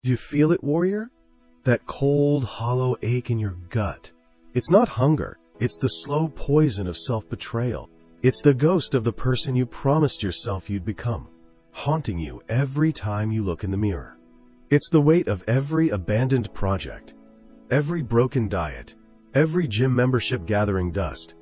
Do you feel it, warrior? That cold, hollow ache in your gut. It's not hunger. It's the slow poison of self-betrayal. It's the ghost of the person you promised yourself you'd become, haunting you every time you look in the mirror. It's the weight of every abandoned project, every broken diet, every gym membership gathering dust.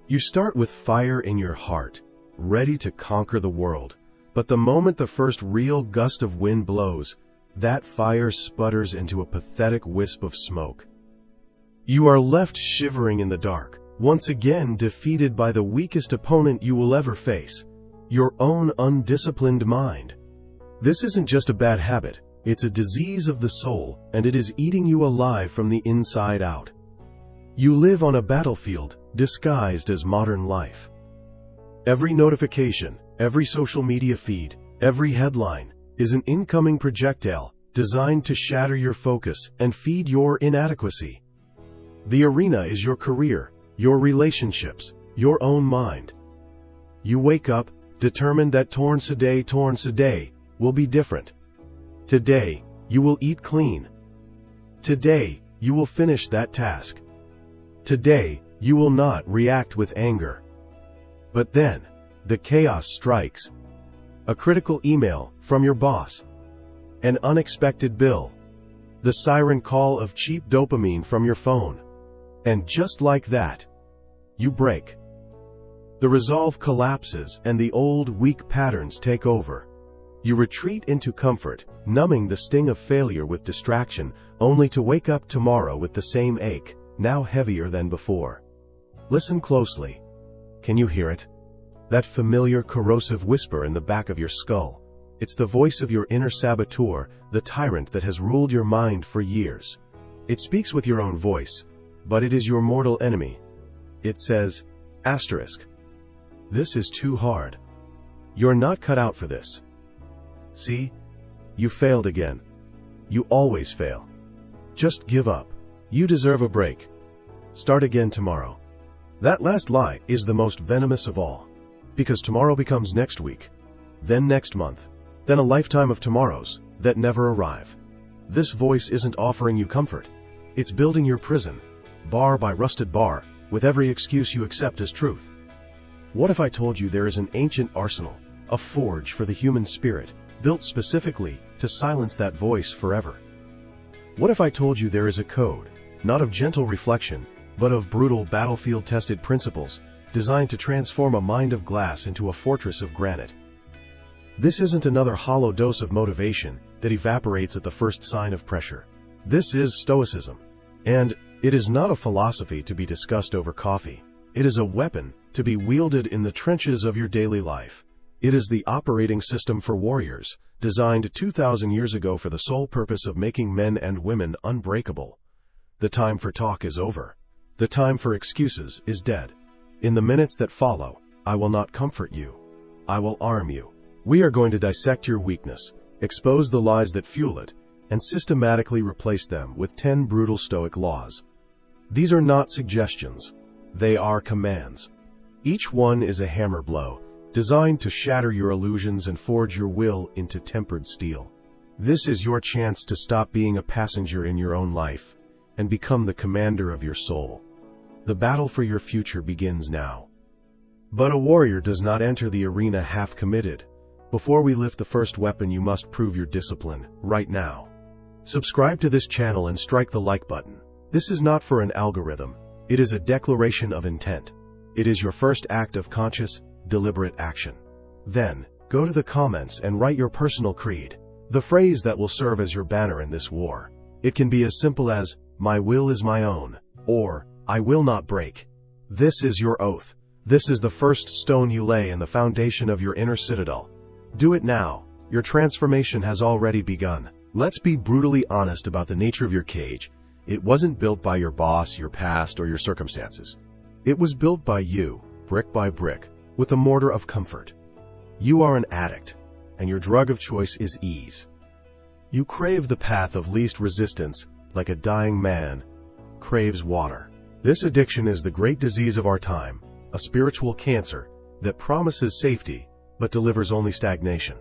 You start with fire in your heart, ready to conquer the world, but the moment the first real gust of wind blows, that fire sputters into a pathetic wisp of smoke. You are left shivering in the dark, once again defeated by the weakest opponent you will ever face, your own undisciplined mind. This isn't just a bad habit, it's a disease of the soul, and it is eating you alive from the inside out. You live on a battlefield, disguised as modern life. Every notification, every social media feed, every headline is an incoming projectile designed to shatter your focus and feed your inadequacy. The arena is your career, your relationships, your own mind. You wake up, determined that today will be different. Today, you will eat clean. Today, you will finish that task. Today, you will not react with anger. But then, the chaos strikes. A critical email from your boss. An unexpected bill. The siren call of cheap dopamine from your phone. And just like that, you break. The resolve collapses and the old weak patterns take over. You retreat into comfort, numbing the sting of failure with distraction, only to wake up tomorrow with the same ache, now heavier than before. Listen closely. Can you hear it? That familiar corrosive whisper in the back of your skull. It's the voice of your inner saboteur, the tyrant that has ruled your mind for years. It speaks with your own voice, but it is your mortal enemy. It says, asterisk. This is too hard. You're not cut out for this. See? You failed again. You always fail. Just give up. You deserve a break. Start again tomorrow. That last lie is the most venomous of all. Because tomorrow becomes next week, then next month, then a lifetime of tomorrows that never arrive. This voice isn't offering you comfort. It's building your prison, bar by rusted bar, with every excuse you accept as truth. What if I told you there is an ancient arsenal, a forge for the human spirit, built specifically to silence that voice forever? What if I told you there is a code, not of gentle reflection, but of brutal battlefield-tested principles, designed to transform a mind of glass into a fortress of granite? This isn't another hollow dose of motivation that evaporates at the first sign of pressure. This is Stoicism. And it is not a philosophy to be discussed over coffee. It is a weapon to be wielded in the trenches of your daily life. It is the operating system for warriors, designed 2,000 years ago for the sole purpose of making men and women unbreakable. The time for talk is over. The time for excuses is dead. In the minutes that follow, I will not comfort you. I will arm you. We are going to dissect your weakness, expose the lies that fuel it, and systematically replace them with 10 brutal Stoic laws. These are not suggestions. They are commands. Each one is a hammer blow, designed to shatter your illusions and forge your will into tempered steel. This is your chance to stop being a passenger in your own life and become the commander of your soul. The battle for your future begins now. But a warrior does not enter the arena half-committed. Before we lift the first weapon, you must prove your discipline, right now. Subscribe to this channel and strike the like button. This is not for an algorithm. It is a declaration of intent. It is your first act of conscious, deliberate action. Then, go to the comments and write your personal creed, the phrase that will serve as your banner in this war. It can be as simple as, "My will is my own," or "I will not break." This is your oath. This is the first stone you lay in the foundation of your inner citadel. Do it now. Your transformation has already begun. Let's be brutally honest about the nature of your cage. It wasn't built by your boss, your past, or your circumstances. It was built by you, brick by brick, with a mortar of comfort. You are an addict, and your drug of choice is ease. You crave the path of least resistance, like a dying man craves water. This addiction is the great disease of our time, a spiritual cancer that promises safety but delivers only stagnation.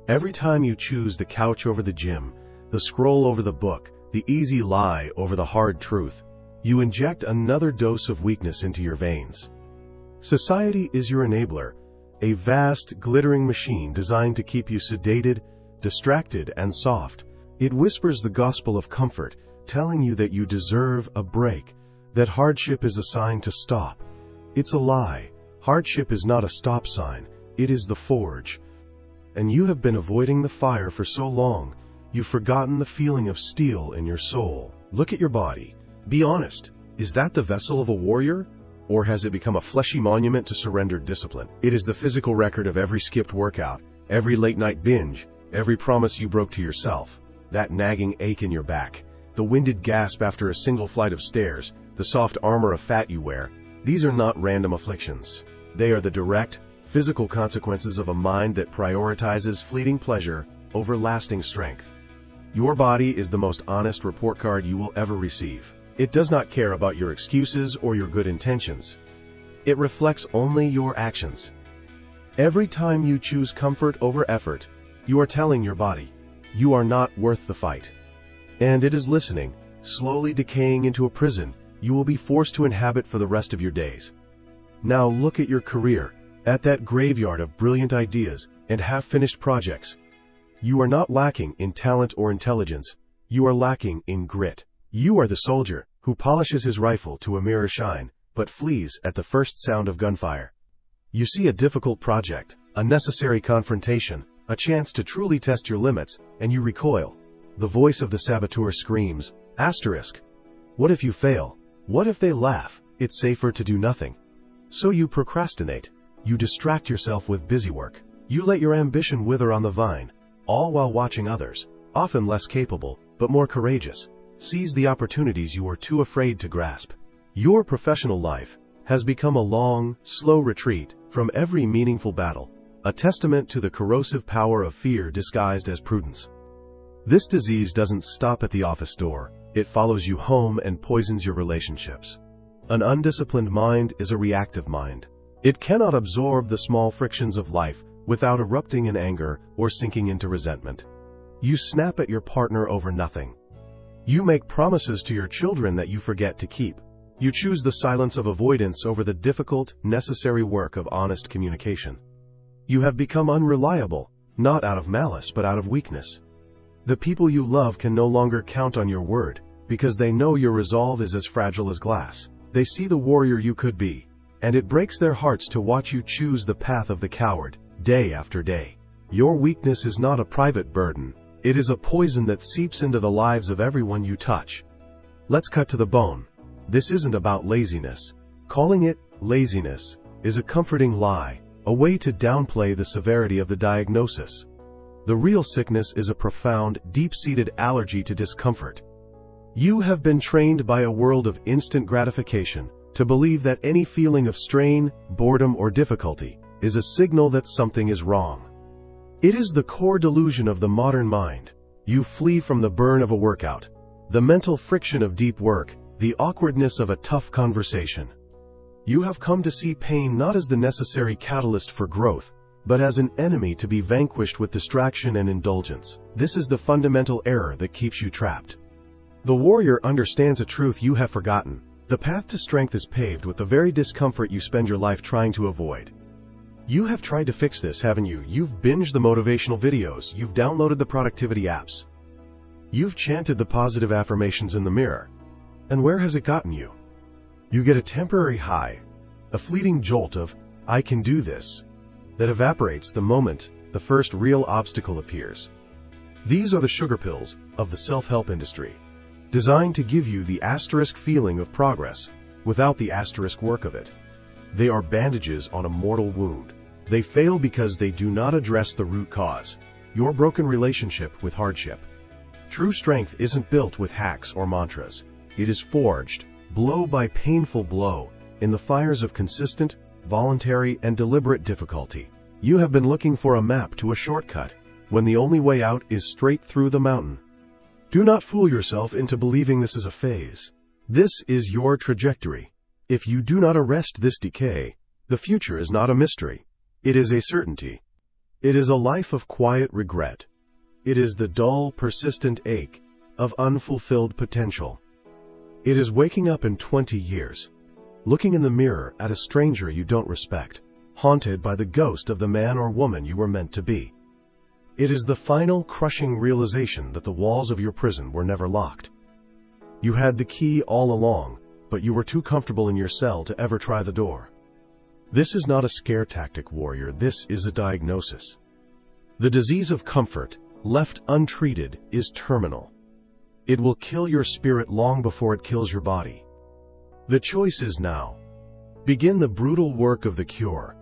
Every time you choose the couch over the gym, the scroll over the book, the easy lie over the hard truth. You inject another dose of weakness into your veins. Society is your enabler, a vast, glittering machine designed to keep you sedated, distracted, and soft. It whispers the gospel of comfort, telling you that you deserve a break, that hardship is a sign to stop. It's a lie. Hardship is not a stop sign, it is the forge. And you have been avoiding the fire for so long, you've forgotten the feeling of steel in your soul. Look at your body. Be honest. Is that the vessel of a warrior? Or has it become a fleshy monument to surrendered discipline? It is the physical record of every skipped workout, every late-night binge, every promise you broke to yourself. That nagging ache in your back, the winded gasp after a single flight of stairs, the soft armor of fat you wear. These are not random afflictions. They are the direct, physical consequences of a mind that prioritizes fleeting pleasure over lasting strength. Your body is the most honest report card you will ever receive. It does not care about your excuses or your good intentions. It reflects only your actions. Every time you choose comfort over effort, you are telling your body, you are not worth the fight. And it is listening, slowly decaying into a prison you will be forced to inhabit for the rest of your days. Now look at your career, at that graveyard of brilliant ideas and half-finished projects. You are not lacking in talent or intelligence, you are lacking in grit. You are the soldier who polishes his rifle to a mirror shine, but flees at the first sound of gunfire. You see a difficult project, a necessary confrontation, a chance to truly test your limits, and you recoil. The voice of the saboteur screams, asterisk. What if you fail? What if they laugh? It's safer to do nothing. So you procrastinate. You distract yourself with busy work. You let your ambition wither on the vine, all while watching others, often less capable, but more courageous, seize the opportunities you are too afraid to grasp. Your professional life has become a long, slow retreat from every meaningful battle, a testament to the corrosive power of fear disguised as prudence. This disease doesn't stop at the office door. It follows you home and poisons your relationships. An undisciplined mind is a reactive mind. It cannot absorb the small frictions of life without erupting in anger or sinking into resentment. You snap at your partner over nothing. You make promises to your children that you forget to keep. You choose the silence of avoidance over the difficult, necessary work of honest communication. You have become unreliable, not out of malice but out of weakness. The people you love can no longer count on your word, because they know your resolve is as fragile as glass. They see the warrior you could be, and it breaks their hearts to watch you choose the path of the coward, day after day. Your weakness is not a private burden. It is a poison that seeps into the lives of everyone you touch. Let's cut to the bone. This isn't about laziness. Calling it laziness is a comforting lie, a way to downplay the severity of the diagnosis. The real sickness is a profound, deep-seated allergy to discomfort. You have been trained by a world of instant gratification to believe that any feeling of strain, boredom, or difficulty is a signal that something is wrong. It is the core delusion of the modern mind. You flee from the burn of a workout, the mental friction of deep work, the awkwardness of a tough conversation. You have come to see pain not as the necessary catalyst for growth, but as an enemy to be vanquished with distraction and indulgence. This is the fundamental error that keeps you trapped. The warrior understands a truth you have forgotten. The path to strength is paved with the very discomfort you spend your life trying to avoid. You have tried to fix this, haven't you? You've binged the motivational videos, you've downloaded the productivity apps. You've chanted the positive affirmations in the mirror. And where has it gotten you? You get a temporary high, a fleeting jolt of, I can do this, that evaporates the moment the first real obstacle appears. These are the sugar pills of the self-help industry, designed to give you the asterisk feeling of progress without the asterisk work of it. They are bandages on a mortal wound. They fail because they do not address the root cause, your broken relationship with hardship. True strength isn't built with hacks or mantras. It is forged, blow by painful blow, in the fires of consistent, voluntary, and deliberate difficulty. You have been looking for a map to a shortcut, when the only way out is straight through the mountain. Do not fool yourself into believing this is a phase. This is your trajectory. If you do not arrest this decay, the future is not a mystery. It is a certainty. It is a life of quiet regret. It is the dull, persistent ache of unfulfilled potential. It is waking up in 20 years, looking in the mirror at a stranger you don't respect, haunted by the ghost of the man or woman you were meant to be. It is the final, crushing realization that the walls of your prison were never locked. You had the key all along, but you were too comfortable in your cell to ever try the door. This is not a scare tactic, warrior. This is a diagnosis. The disease of comfort, left untreated, is terminal. It will kill your spirit long before it kills your body. The choice is now. Begin the brutal work of the cure,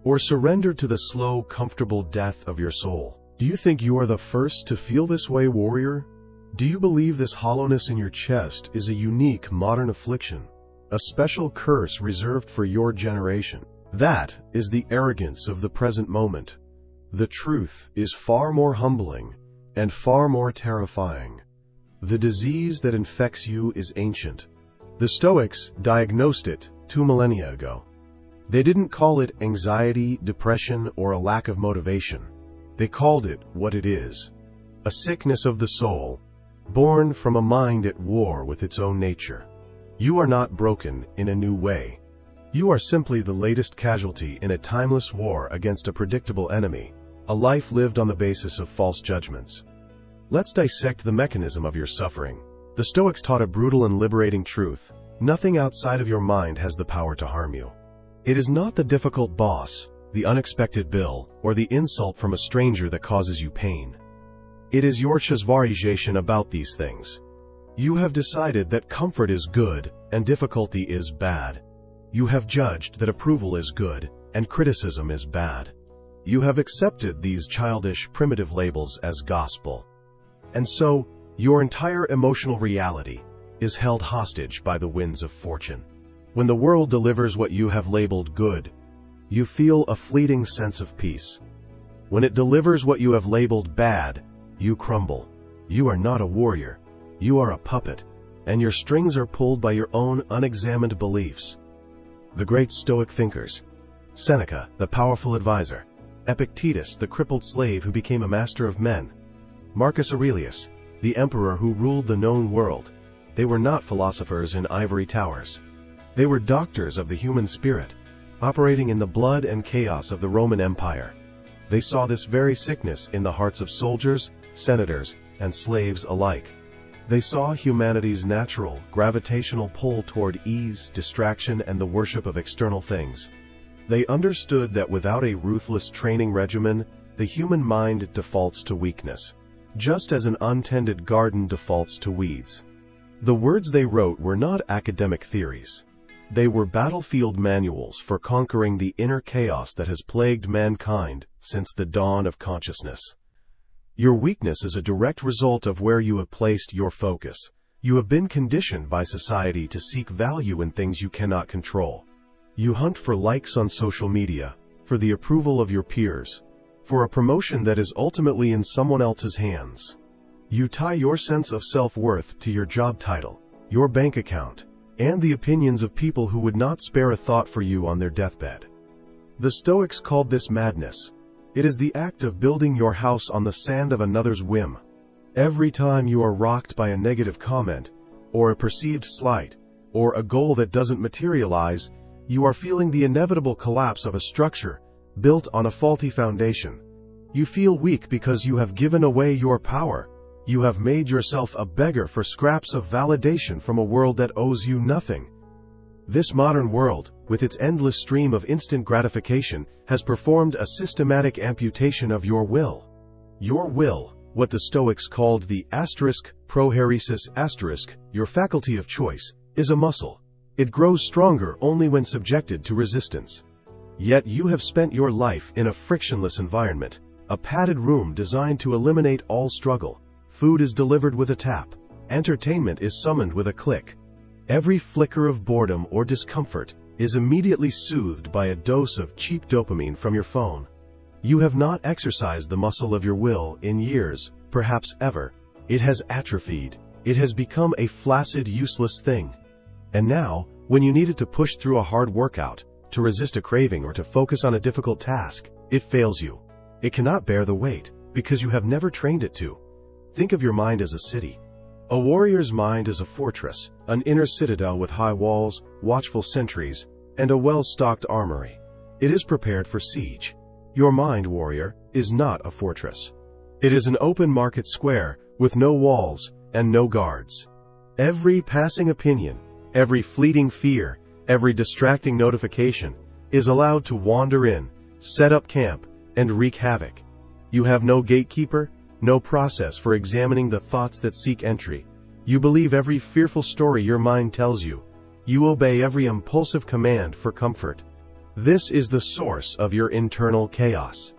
or surrender to the slow, comfortable death of your soul. Do you think you are the first to feel this way, warrior? Do you believe this hollowness in your chest is a unique modern affliction, a special curse reserved for your generation? That is the arrogance of the present moment. The truth is far more humbling and far more terrifying. The disease that infects you is ancient. The Stoics diagnosed it 2 millennia ago. They didn't call it anxiety, depression, or a lack of motivation. They called it what it is: a sickness of the soul, born from a mind at war with its own nature. You are not broken in a new way. You are simply the latest casualty in a timeless war against a predictable enemy, a life lived on the basis of false judgments. Let's dissect the mechanism of your suffering. The Stoics taught a brutal and liberating truth: nothing outside of your mind has the power to harm you. It is not the difficult boss, the unexpected bill, or the insult from a stranger that causes you pain. It is your chasvarization about these things. You have decided that comfort is good and difficulty is bad. You have judged that approval is good and criticism is bad. You have accepted these childish, primitive labels as gospel. And so, your entire emotional reality is held hostage by the winds of fortune. When the world delivers what you have labeled good, you feel a fleeting sense of peace. When it delivers what you have labeled bad, you crumble. You are not a warrior. You are a puppet, and your strings are pulled by your own unexamined beliefs. The great Stoic thinkers: Seneca, the powerful advisor; Epictetus, the crippled slave who became a master of men; Marcus Aurelius, the emperor who ruled the known world. They were not philosophers in ivory towers. They were doctors of the human spirit, operating in the blood and chaos of the Roman Empire. They saw this very sickness in the hearts of soldiers, senators, and slaves alike. They saw humanity's natural, gravitational pull toward ease, distraction, and the worship of external things. They understood that without a ruthless training regimen, the human mind defaults to weakness, just as an untended garden defaults to weeds. The words they wrote were not academic theories. They were battlefield manuals for conquering the inner chaos that has plagued mankind since the dawn of consciousness. Your weakness is a direct result of where you have placed your focus. You have been conditioned by society to seek value in things you cannot control. You hunt for likes on social media, for the approval of your peers, for a promotion that is ultimately in someone else's hands. You tie your sense of self-worth to your job title, your bank account, and the opinions of people who would not spare a thought for you on their deathbed. The Stoics called this madness. It is the act of building your house on the sand of another's whim. Every time you are rocked by a negative comment, or a perceived slight, or a goal that doesn't materialize, you are feeling the inevitable collapse of a structure built on a faulty foundation. You feel weak because you have given away your power. You have made yourself a beggar for scraps of validation from a world that owes you nothing. This modern world, with its endless stream of instant gratification, has performed a systematic amputation of your will. Your will, what the Stoics called the prohairesis, your faculty of choice, is a muscle. It grows stronger only when subjected to resistance. Yet you have spent your life in a frictionless environment, a padded room designed to eliminate all struggle. Food is delivered with a tap. Entertainment is summoned with a click. Every flicker of boredom or discomfort is immediately soothed by a dose of cheap dopamine from your phone. You have not exercised the muscle of your will in years, perhaps ever. It has atrophied. It has become a flaccid, useless thing. And now, when you needed to push through a hard workout, to resist a craving or to focus on a difficult task, it fails you. It cannot bear the weight. because you have never trained it to. Think of your mind as a city. A warrior's mind is a fortress, an inner citadel with high walls, watchful sentries, and a well-stocked armory. It is prepared for siege. Your mind, warrior, is not a fortress. It is an open market square with no walls and no guards. Every passing opinion, every fleeting fear, every distracting notification is allowed to wander in, set up camp, and wreak havoc. You have no gatekeeper, no process for examining the thoughts that seek entry. You believe every fearful story your mind tells you. You obey every impulsive command for comfort. This is the source of your internal chaos.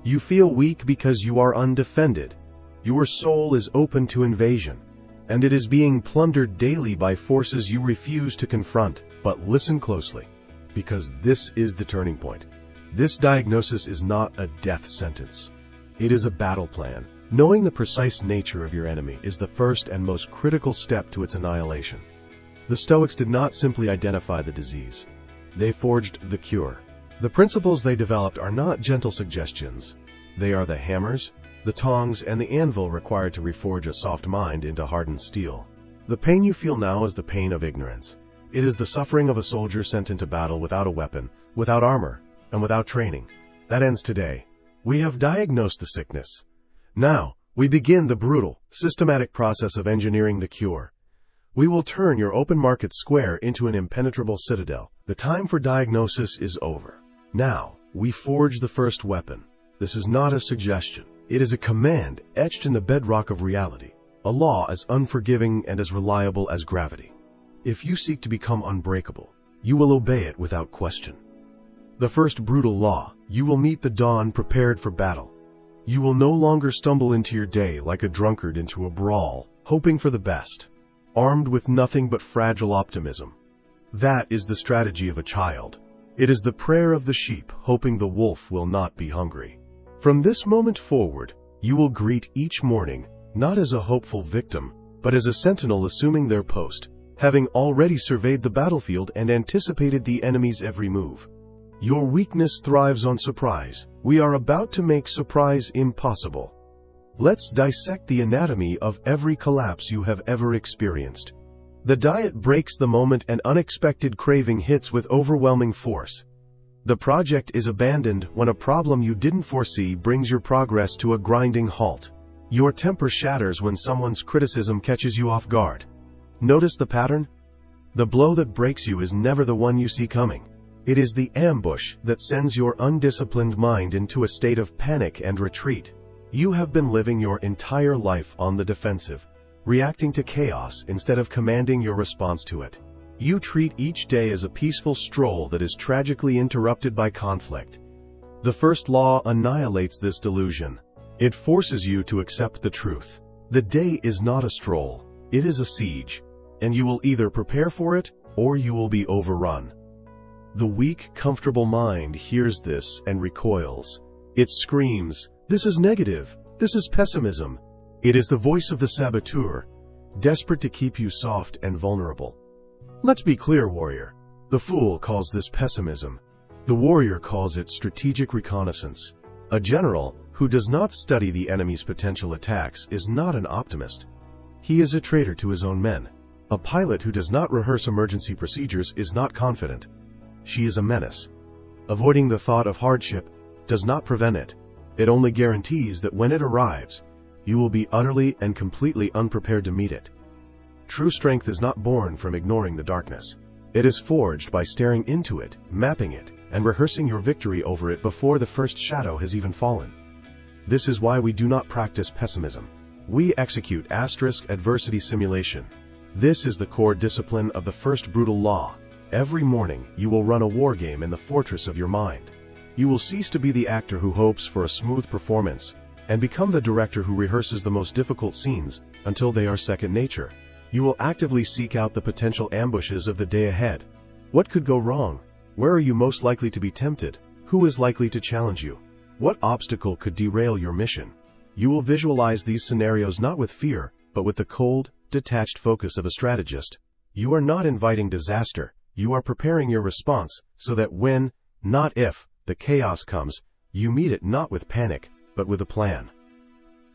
You feel weak because you are undefended. Your soul is open to invasion, and it is being plundered daily by forces you refuse to confront. But listen closely, because this is the turning point. This diagnosis is not a death sentence. It is a battle plan. Knowing the precise nature of your enemy is the first and most critical step to its annihilation. The Stoics did not simply identify the disease. They forged the cure. The principles they developed are not gentle suggestions. They are the hammers, the tongs, and the anvil required to reforge a soft mind into hardened steel. The pain you feel now is the pain of ignorance. It is the suffering of a soldier sent into battle without a weapon, without armor, and without training. That ends today. We have diagnosed the sickness. Now, we begin the brutal, systematic process of engineering the cure. We will turn your open market square into an impenetrable citadel. The time for diagnosis is over. Now, we forge the first weapon. This is not a suggestion. It is a command etched in the bedrock of reality, a law as unforgiving and as reliable as gravity. If you seek to become unbreakable, you will obey it without question. The first brutal law: you will meet the dawn prepared for battle. You will no longer stumble into your day like a drunkard into a brawl, hoping for the best, armed with nothing but fragile optimism. That is the strategy of a child. It is the prayer of the sheep, hoping the wolf will not be hungry. From this moment forward, you will greet each morning, not as a hopeful victim, but as a sentinel assuming their post, having already surveyed the battlefield and anticipated the enemy's every move. Your weakness thrives on surprise. We are about to make surprise impossible. Let's dissect the anatomy of every collapse you have ever experienced. The diet breaks the moment an unexpected craving hits with overwhelming force. The project is abandoned when a problem you didn't foresee brings your progress to a grinding halt. Your temper shatters when someone's criticism catches you off guard. Notice the pattern? The blow that breaks you is never the one you see coming. It is the ambush that sends your undisciplined mind into a state of panic and retreat. You have been living your entire life on the defensive, reacting to chaos instead of commanding your response to it. You treat each day as a peaceful stroll that is tragically interrupted by conflict. The first law annihilates this delusion. It forces you to accept the truth. The day is not a stroll, it is a siege, and you will either prepare for it or you will be overrun. The weak, comfortable mind hears this and recoils. It screams, "This is negative. This is pessimism." It is the voice of the saboteur, desperate to keep you soft and vulnerable. Let's be clear, warrior. The fool calls this pessimism. The warrior calls it strategic reconnaissance. A general who does not study the enemy's potential attacks is not an optimist. He is a traitor to his own men. A pilot who does not rehearse emergency procedures is not confident. She is a menace. Avoiding the thought of hardship does not prevent it. It only guarantees that when it arrives, you will be utterly and completely unprepared to meet it. True strength is not born from ignoring the darkness. It is forged by staring into it, mapping it, and rehearsing your victory over it before the first shadow has even fallen. This is why we do not practice pessimism. We execute adversity simulation. This is the core discipline of the first brutal law. Every morning, you will run a war game in the fortress of your mind. You will cease to be the actor who hopes for a smooth performance and become the director who rehearses the most difficult scenes until they are second nature. You will actively seek out the potential ambushes of the day ahead. What could go wrong? Where are you most likely to be tempted? Who is likely to challenge you? What obstacle could derail your mission? You will visualize these scenarios not with fear, but with the cold, detached focus of a strategist. You are not inviting disaster. You are preparing your response so that when, not if, the chaos comes, you meet it not with panic, but with a plan.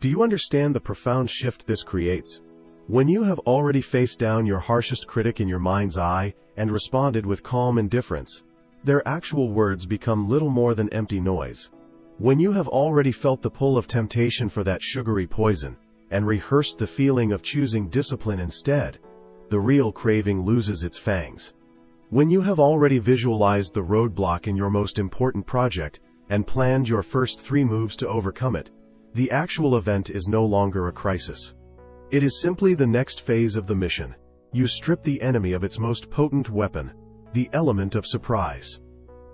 Do you understand the profound shift this creates? When you have already faced down your harshest critic in your mind's eye and responded with calm indifference, their actual words become little more than empty noise. When you have already felt the pull of temptation for that sugary poison and rehearsed the feeling of choosing discipline instead, the real craving loses its fangs. When you have already visualized the roadblock in your most important project and planned your first 3 moves to overcome it, the actual event is no longer a crisis. It is simply the next phase of the mission. You strip the enemy of its most potent weapon, the element of surprise.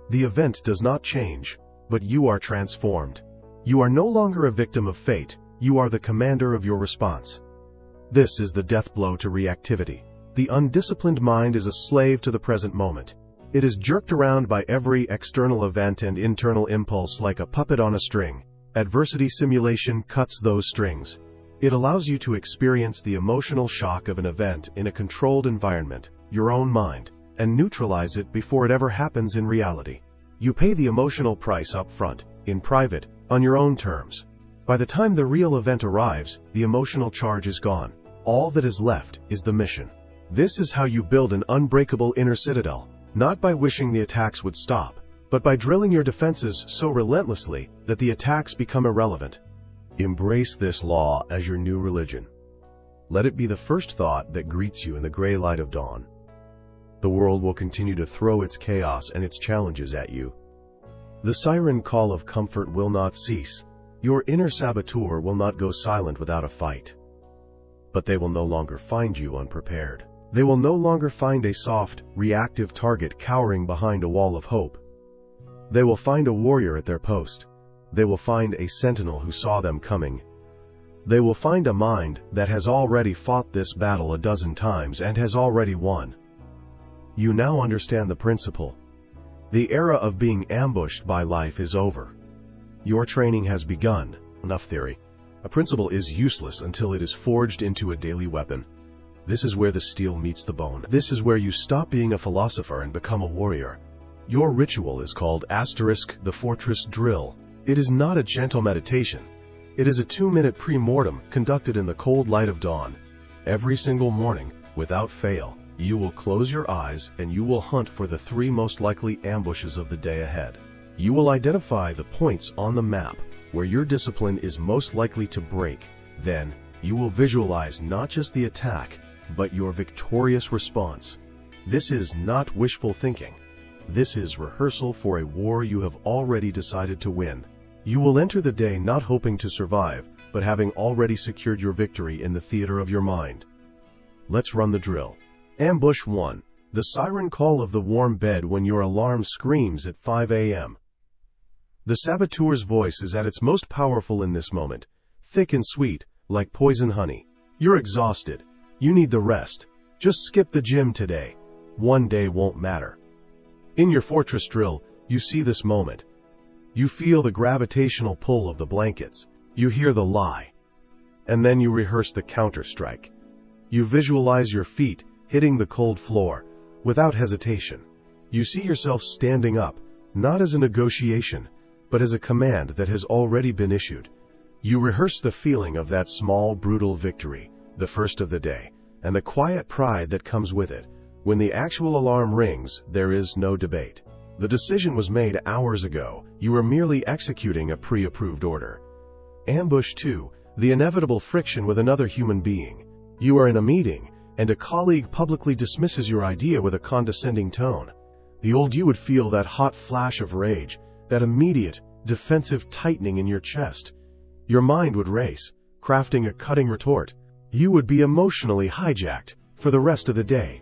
The event does not change, but you are transformed. You are no longer a victim of fate, you are the commander of your response. This is the death blow to reactivity. The undisciplined mind is a slave to the present moment. It is jerked around by every external event and internal impulse like a puppet on a string. Adversity simulation cuts those strings. It allows you to experience the emotional shock of an event in a controlled environment, your own mind, and neutralize it before it ever happens in reality. You pay the emotional price up front, in private, on your own terms. By the time the real event arrives, the emotional charge is gone. All that is left is the mission. This is how you build an unbreakable inner citadel, not by wishing the attacks would stop, but by drilling your defenses so relentlessly that the attacks become irrelevant. Embrace this law as your new religion. Let it be the first thought that greets you in the gray light of dawn. The world will continue to throw its chaos and its challenges at you. The siren call of comfort will not cease. Your inner saboteur will not go silent without a fight. But they will no longer find you unprepared. They will no longer find a soft, reactive target cowering behind a wall of hope. They will find a warrior at their post. They will find a sentinel who saw them coming. They will find a mind that has already fought this battle a dozen times and has already won. You now understand the principle. The era of being ambushed by life is over. Your training has begun. Enough theory. A principle is useless until it is forged into a daily weapon. This is where the steel meets the bone. This is where you stop being a philosopher and become a warrior. Your ritual is called *the fortress drill. It is not a gentle meditation. It is a 2-minute pre-mortem conducted in the cold light of dawn. Every single morning, without fail, you will close your eyes and you will hunt for the 3 most likely ambushes of the day ahead. You will identify the points on the map where your discipline is most likely to break. Then, you will visualize not just the attack, but your victorious response. This is not wishful thinking. This is rehearsal for a war you have already decided to win. You will enter the day not hoping to survive, but having already secured your victory in the theater of your mind. Let's run the drill. Ambush 1. The siren call of the warm bed when your alarm screams at 5 a.m. The saboteur's voice is at its most powerful in this moment, thick and sweet, like poison honey. You're exhausted. You need the rest. Just skip the gym today. One day won't matter. In your fortress drill, you see this moment. You feel the gravitational pull of the blankets. You hear the lie. And then you rehearse the counter-strike. You visualize your feet hitting the cold floor, without hesitation. You see yourself standing up, not as a negotiation, but as a command that has already been issued. You rehearse the feeling of that small, brutal victory, the first of the day, and the quiet pride that comes with it. When the actual alarm rings, there is no debate. The decision was made hours ago. You are merely executing a pre-approved order. Ambush 2. The inevitable friction with another human being. You are in a meeting, and a colleague publicly dismisses your idea with a condescending tone. The old you would feel that hot flash of rage, that immediate, defensive tightening in your chest. Your mind would race, crafting a cutting retort. You would be emotionally hijacked for the rest of the day.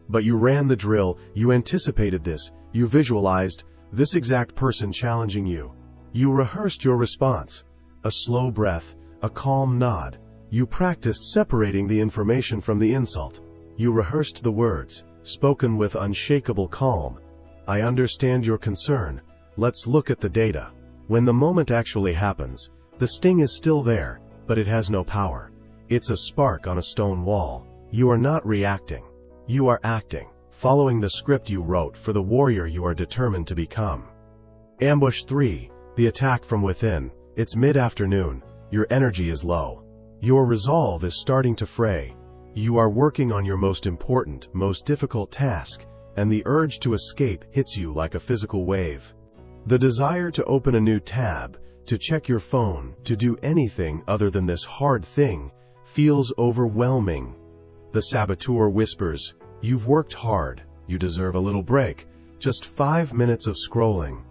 But you ran the drill, you anticipated this, you visualized this exact person challenging you. You rehearsed your response. A slow breath, a calm nod. You practiced separating the information from the insult. You rehearsed the words, spoken with unshakable calm. I understand your concern. Let's look at the data. When the moment actually happens, the sting is still there, but it has no power. It's a spark on a stone wall. You are not reacting. You are acting, following the script you wrote for the warrior you are determined to become. Ambush 3. The attack from within. It's mid-afternoon. Your energy is low. Your resolve is starting to fray. You are working on your most important, most difficult task, and the urge to escape hits you like a physical wave. The desire to open a new tab, to check your phone, to do anything other than this hard thing, feels overwhelming. The saboteur whispers, "You've worked hard. You deserve a little break. Just 5 minutes of scrolling."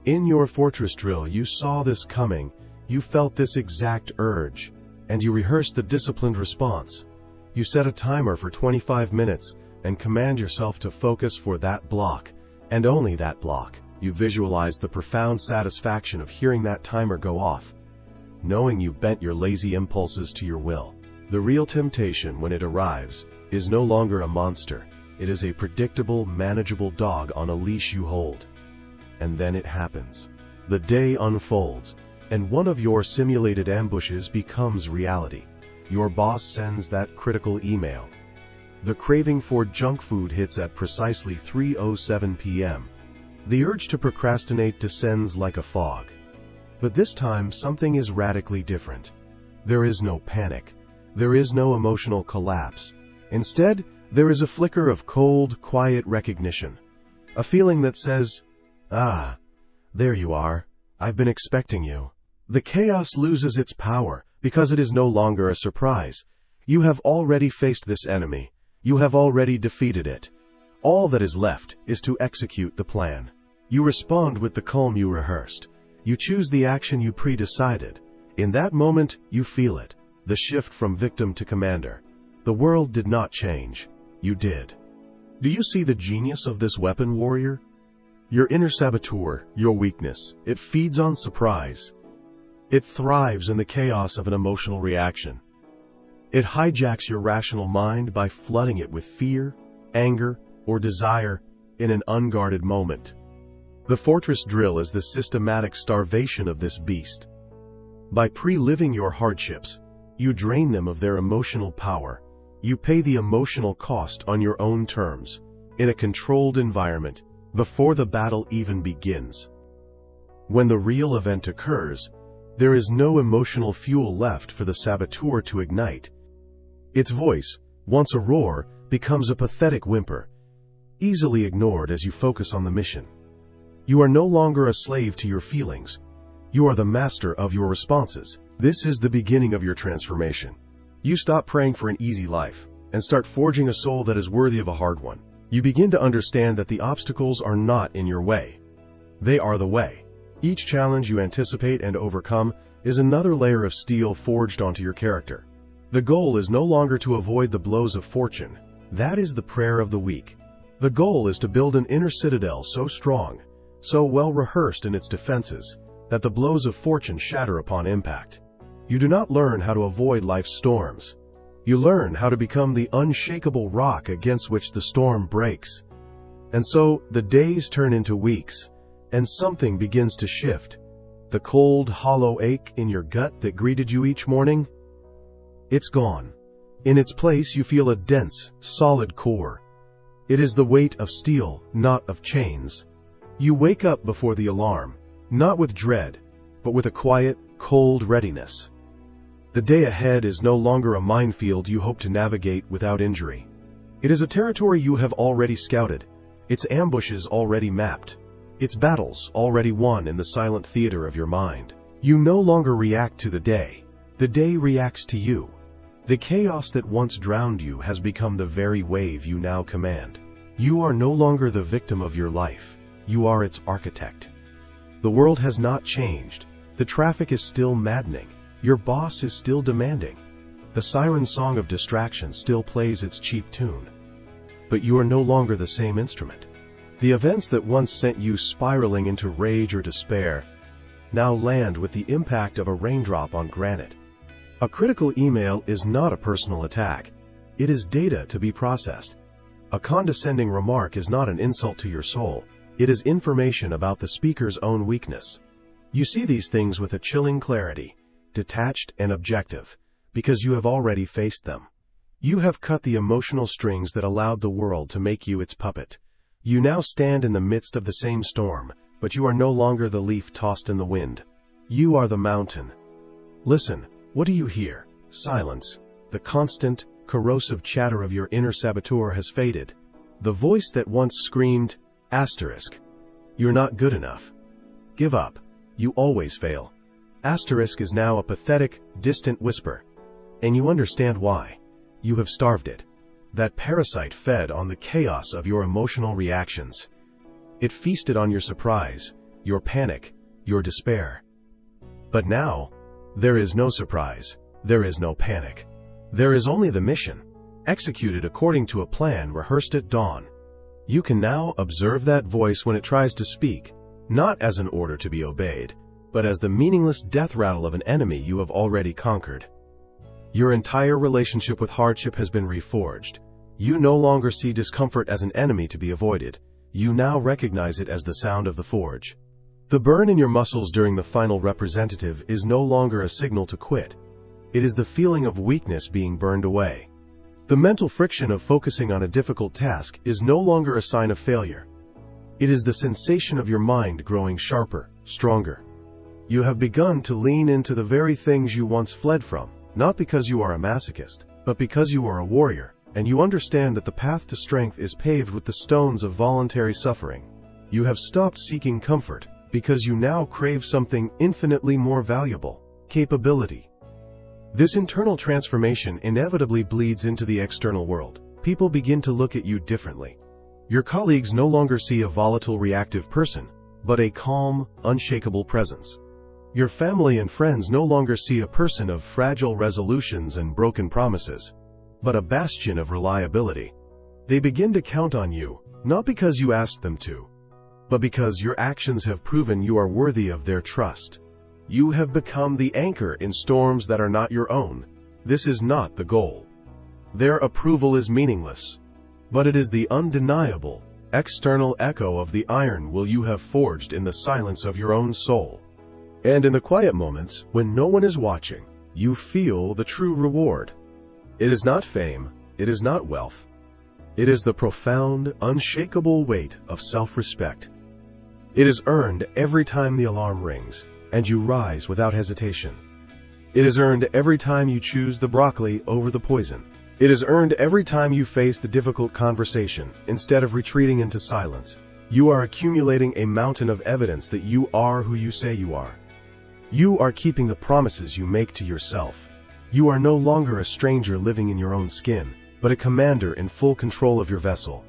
In your fortress drill, you saw this coming. You felt this exact urge, and you rehearsed the disciplined response. You set a timer for 25 minutes and command yourself to focus for that block, and only that block. You visualize the profound satisfaction of hearing that timer go off, knowing you bent your lazy impulses to your will. The real temptation, when it arrives, is no longer a monster. It is a predictable, manageable dog on a leash you hold. And then it happens. The day unfolds, and one of your simulated ambushes becomes reality. Your boss sends that critical email. The craving for junk food hits at precisely 3:07 p.m. The urge to procrastinate descends like a fog. But this time, something is radically different. There is no panic. There is no emotional collapse. Instead, there is a flicker of cold, quiet recognition. A feeling that says, "Ah, there you are. I've been expecting you." The chaos loses its power because it is no longer a surprise. You have already faced this enemy. You have already defeated it. All that is left is to execute the plan. You respond with the calm you rehearsed. You choose the action you pre-decided. In that moment, you feel it. The shift from victim to commander. The world did not change. You did. Do you see the genius of this weapon, warrior? Your inner saboteur, your weakness, it feeds on surprise. It thrives in the chaos of an emotional reaction. It hijacks your rational mind by flooding it with fear, anger, or desire in an unguarded moment. The fortress drill is the systematic starvation of this beast. By pre-living your hardships, you drain them of their emotional power. You pay the emotional cost on your own terms, in a controlled environment, before the battle even begins. When the real event occurs, there is no emotional fuel left for the saboteur to ignite. Its voice, once a roar, becomes a pathetic whimper, easily ignored as you focus on the mission. You are no longer a slave to your feelings. You are the master of your responses. This is the beginning of your transformation. You stop praying for an easy life and start forging a soul that is worthy of a hard one. You begin to understand that the obstacles are not in your way. They are the way. Each challenge you anticipate and overcome is another layer of steel forged onto your character. The goal is no longer to avoid the blows of fortune. That is the prayer of the weak. The goal is to build an inner citadel so strong, so well rehearsed in its defenses, that the blows of fortune shatter upon impact. You do not learn how to avoid life's storms. You learn how to become the unshakable rock against which the storm breaks. And so, the days turn into weeks, and something begins to shift. The cold, hollow ache in your gut that greeted you each morning, it's gone. In its place, you feel a dense, solid core. It is the weight of steel, not of chains. You wake up before the alarm, not with dread, but with a quiet, cold readiness. The day ahead is no longer a minefield you hope to navigate without injury. It is a territory you have already scouted, its ambushes already mapped, its battles already won in the silent theater of your mind. You no longer react to the day reacts to you. The chaos that once drowned you has become the very wave you now command. You are no longer the victim of your life. You are its architect. The world has not changed. The traffic is still maddening. Your boss is still demanding. The siren song of distraction still plays its cheap tune. But you are no longer the same instrument. The events that once sent you spiraling into rage or despair now land with the impact of a raindrop on granite. A critical email is not a personal attack. It is data to be processed. A condescending remark is not an insult to your soul. It is information about the speaker's own weakness. You see these things with a chilling clarity, detached and objective, because you have already faced them. You have cut the emotional strings that allowed the world to make you its puppet. You now stand in the midst of the same storm, but you are no longer the leaf tossed in the wind. You are the mountain. Listen, what do you hear? Silence. The constant, corrosive chatter of your inner saboteur has faded. The voice that once screamed, asterisk, you're not good enough. Give up. You always fail. Asterisk is now a pathetic, distant whisper. And you understand why. You have starved it. That parasite fed on the chaos of your emotional reactions. It feasted on your surprise, your panic, your despair. But now, there is no surprise, there is no panic. There is only the mission, executed according to a plan rehearsed at dawn. You can now observe that voice when it tries to speak, not as an order to be obeyed, but as the meaningless death rattle of an enemy you have already conquered. Your entire relationship with hardship has been reforged. You no longer see discomfort as an enemy to be avoided. You now recognize it as the sound of the forge. The burn in your muscles during the final representative is no longer a signal to quit. It is the feeling of weakness being burned away. The mental friction of focusing on a difficult task is no longer a sign of failure. It is the sensation of your mind growing sharper, stronger. You have begun to lean into the very things you once fled from, not because you are a masochist, but because you are a warrior, and you understand that the path to strength is paved with the stones of voluntary suffering. You have stopped seeking comfort, because you now crave something infinitely more valuable: capability. This internal transformation inevitably bleeds into the external world. People begin to look at you differently. Your colleagues no longer see a volatile, reactive person, but a calm, unshakable presence. Your family and friends no longer see a person of fragile resolutions and broken promises, but a bastion of reliability. They begin to count on you, not because you asked them to, but because your actions have proven you are worthy of their trust. You have become the anchor in storms that are not your own. This is not the goal. Their approval is meaningless, but it is the undeniable, external echo of the iron will you have forged in the silence of your own soul. And in the quiet moments, when no one is watching, you feel the true reward. It is not fame, it is not wealth. It is the profound, unshakable weight of self-respect. It is earned every time the alarm rings, and you rise without hesitation. It is earned every time you choose the broccoli over the poison. It is earned every time you face the difficult conversation, instead of retreating into silence. You are accumulating a mountain of evidence that you are who you say you are. You are keeping the promises you make to yourself. You are no longer a stranger living in your own skin, but a commander in full control of your vessel.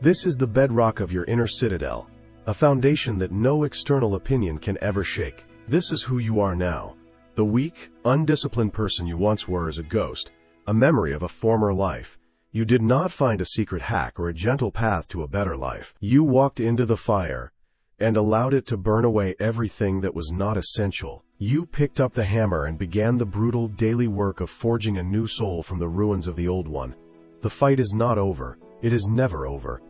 This is the bedrock of your inner citadel, a foundation that no external opinion can ever shake. This is who you are now. The weak, undisciplined person you once were is a ghost, a memory of a former life. You did not find a secret hack or a gentle path to a better life. You walked into the fire and allowed it to burn away everything that was not essential. You picked up the hammer and began the brutal daily work of forging a new soul from the ruins of the old one. The fight is not over. It is never over.